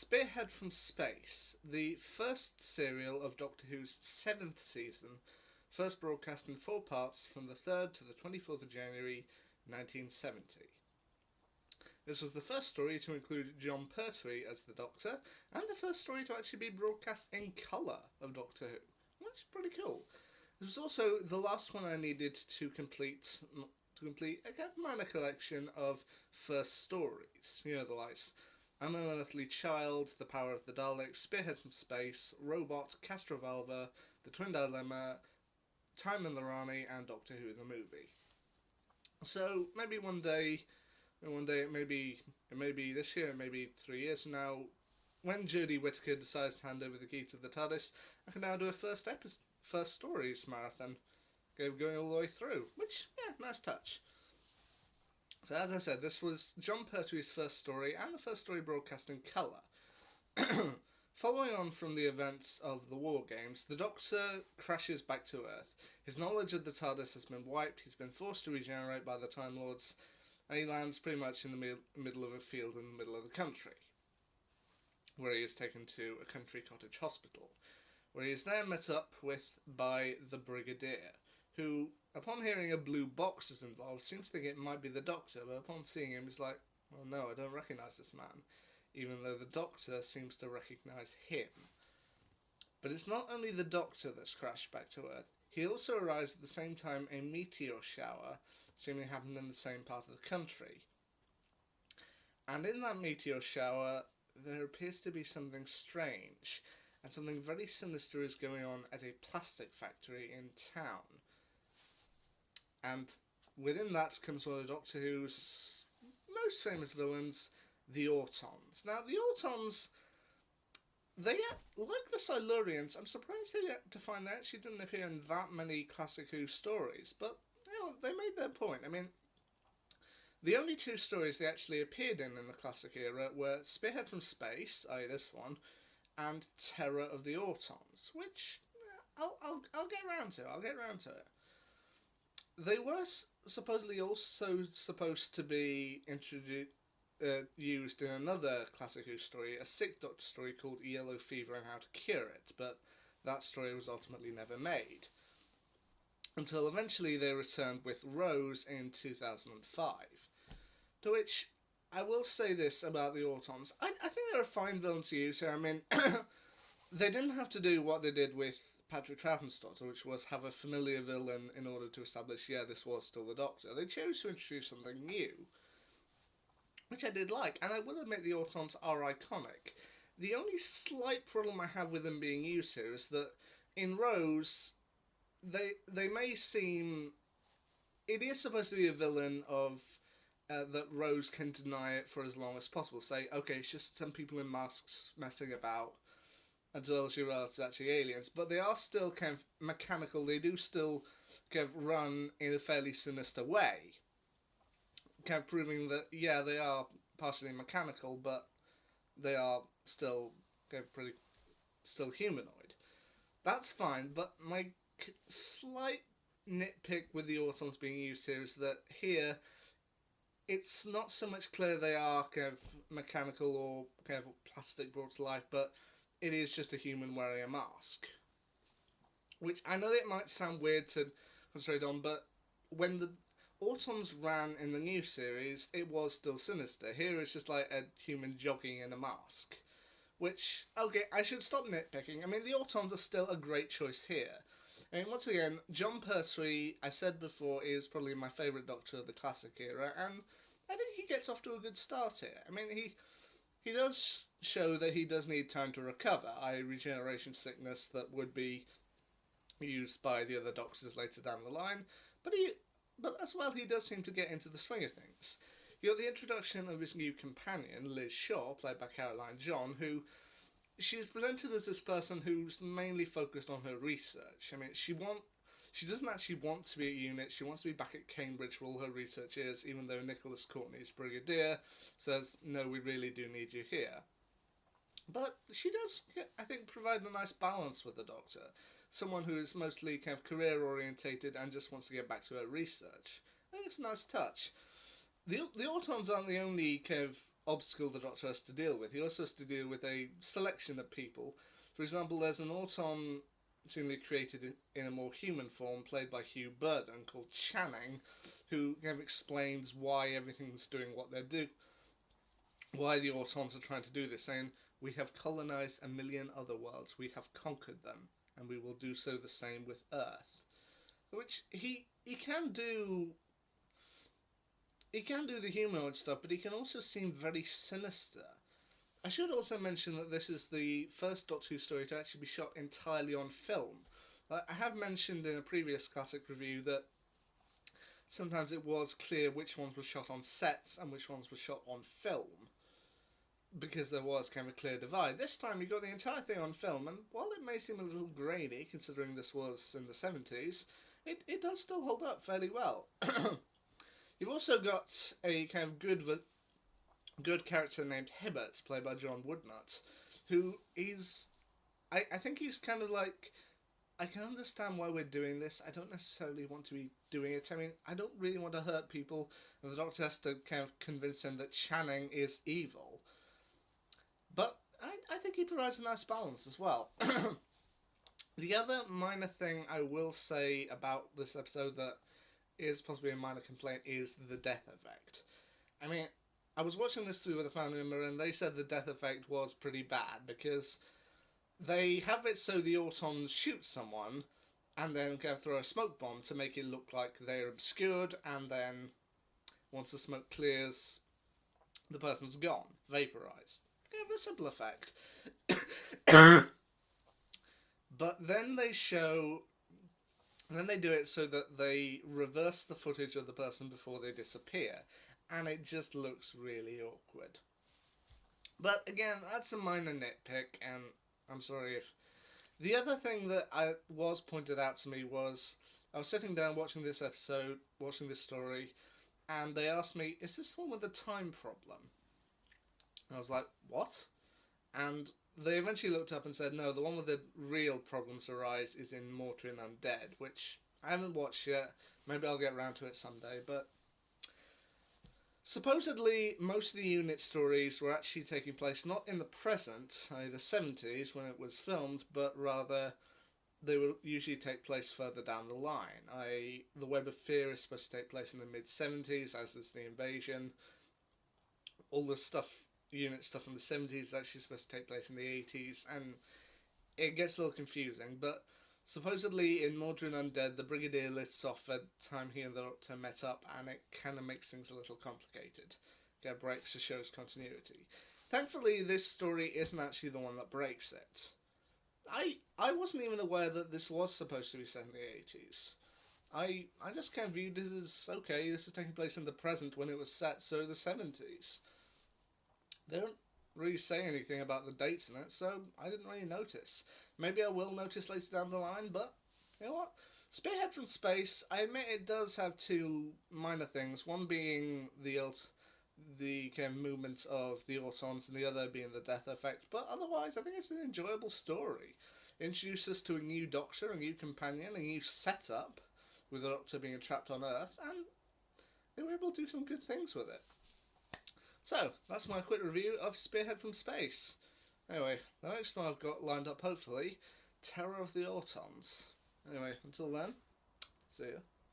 Spearhead from Space, the first serial of Doctor Who's 7th season, first broadcast in 4 parts from the 3rd to the 24th of January 1970. This was the first story to include Jon Pertwee as the Doctor, and the first story to actually be broadcast in colour of Doctor Who, which is pretty cool. This was also the last one I needed to complete a kind of minor collection of first stories. You know, the likes An Unearthly Child, The Power of the Daleks, Spearhead from Space, Robot, Castrovalva, The Twin Dilemma, Time and the Rani, and Doctor Who the Movie. So maybe one day, it may be this year, maybe 3 years from now, when Jodie Whittaker decides to hand over the key to the TARDIS, I can now do a first stories marathon, going all the way through, which, yeah, nice touch. So as I said, this was Jon Pertwee's first story, and the first story broadcast in colour. Following on from the events of the War Games, the Doctor crashes back to Earth. His knowledge of the TARDIS has been wiped, he's been forced to regenerate by the Time Lords, and he lands pretty much in the middle of a field in the middle of the country, where he is taken to a country cottage hospital, where he is there met up with by the Brigadier, who, upon hearing a blue box is involved, seems to think it might be the Doctor, but upon seeing him is like, well, no, I don't recognise this man, even though the Doctor seems to recognise him. But it's not only the Doctor that's crashed back to Earth. He also arrives at the same time a meteor shower, seemingly happened in the same part of the country. And in that meteor shower, there appears to be something strange, and something very sinister is going on at a plastic factory in town. And within that comes one of Doctor Who's most famous villains, the Autons. Now, the Autons, they get, like the Silurians, I'm surprised to find they actually didn't appear in that many Classic Who stories, but, you know, they made their point. I mean, the only 2 stories they actually appeared in the Classic era were Spearhead from Space, i.e. this one, and Terror of the Autons, which I'll get round to it. They were supposedly also supposed to be used in another Classic Who story, a 6th Doctor story called Yellow Fever and How to Cure It, but that story was ultimately never made. Until eventually they returned with Rose in 2005. To which, I will say this about the Autons. I think they're a fine villain to use here. I mean, they didn't have to do what they did with Patrick Troughton's Doctor, which was have a familiar villain in order to establish, yeah, this was still the Doctor. They chose to introduce something new, which I did like, and I will admit the Autons are iconic. The only slight problem I have with them being used here is that in Rose, they may seem... It is supposed to be a villain of... that Rose can deny it for as long as possible. Say, okay, it's just some people in masks messing about until she realizes it's actually aliens. But they are still kind of mechanical. They do still kind of run in a fairly sinister way. Kind of proving that, yeah, they are partially mechanical, but they are still kind of still humanoid. That's fine, but my slight nitpick with the Autons being used here is that here it's not so much clear they are kind of mechanical or kind of plastic brought to life, but it is just a human wearing a mask. Which I know it might sound weird to concentrate on, but when the Autons ran in the new series, it was still sinister. Here it's just like a human jogging in a mask. Which, okay, I should stop nitpicking. I mean, the Autons are still a great choice here. I mean, once again, Jon Pertwee, I said before, is probably my favourite Doctor of the Classic era, and I think he gets off to a good start here. I mean, he does show that he does need time to recover, i.e. regeneration sickness that would be used by the other Doctors later down the line, but as well he does seem to get into the swing of things. You got the introduction of his new companion, Liz Shaw, played by Caroline John, who... She's presented as this person who's mainly focused on her research. I mean, she doesn't actually want to be at UNIT. She wants to be back at Cambridge where all her research is, even though Nicholas Courtney's Brigadier says, no, we really do need you here. But she does, I think, provide a nice balance with the Doctor. Someone who is mostly kind of career-orientated and just wants to get back to her research. I think it's a nice touch. The Autons aren't the only kind of obstacle the Doctor has to deal with. He also has to deal with a selection of people. For example, there's an Auton seemingly created in a more human form, played by Hugh Burden, called Channing, who kind of explains why everything's doing what they're doing, why the Autons are trying to do this, saying, "We have colonized a million other worlds, we have conquered them, and we will do so the same with Earth." Which he can do. He can do the humanoid stuff, but he can also seem very sinister. I should also mention that this is the first Doctor Who story to actually be shot entirely on film. I have mentioned in a previous classic review that sometimes it was clear which ones were shot on sets and which ones were shot on film, because there was kind of a clear divide. This time you got the entire thing on film, and while it may seem a little grainy, considering this was in the 70s, it does still hold up fairly well. You've also got a kind of good character named Hibbert, played by John Woodnutt, who is... I think he's kind of like... I can understand why we're doing this. I don't necessarily want to be doing it. I mean, I don't really want to hurt people, and the Doctor has to kind of convince him that Channing is evil. But I think he provides a nice balance as well. The other minor thing I will say about this episode that is possibly a minor complaint is the death effect. I mean, I was watching this through with a family member, and they said the death effect was pretty bad, because they have it so the Autons shoot someone, and then go throw a smoke bomb to make it look like they're obscured, and then once the smoke clears, the person's gone, vaporized. Kind of a simple effect. But then they do it so that they reverse the footage of the person before they disappear, and it just looks really awkward. But again, that's a minor nitpick, and I'm sorry if... The other thing that was pointed out to me was, I was sitting down watching this episode, watching this story, and they asked me, is this the one with the time problem? And I was like, what? And they eventually looked up and said, no, the one with the real problems arise is in Mortrin Undead, which I haven't watched yet. Maybe I'll get around to it someday, but supposedly most of the unit stories were actually taking place not in the present, i.e. the 70s when it was filmed, but rather they will usually take place further down the line. i.e. the Web of Fear is supposed to take place in the mid-70s, as is the Invasion. All the unit stuff in the 70s is actually supposed to take place in the 80s, and it gets a little confusing, but supposedly in Mordrin Undead, the Brigadier lists off the time he and the Doctor met up, and it kind of makes things a little complicated. It breaks the show's continuity. Thankfully, this story isn't actually the one that breaks it. I wasn't even aware that this was supposed to be set in the 80s. I just kind of viewed it as, okay, this is taking place in the present when it was set, so the 70s. They don't really say anything about the dates in it, so I didn't really notice. Maybe I will notice later down the line, but you know what? Spearhead from Space, I admit it does have two minor things. One being the kind of movement of the Autons, and the other being the death effect. But otherwise, I think it's an enjoyable story. It introduces us to a new Doctor, a new companion, a new setup, with the Doctor being trapped on Earth, and they were able to do some good things with it. So, that's my quick review of Spearhead from Space. Anyway, the next one I've got lined up, hopefully, Terror of the Autons. Anyway, until then, see ya.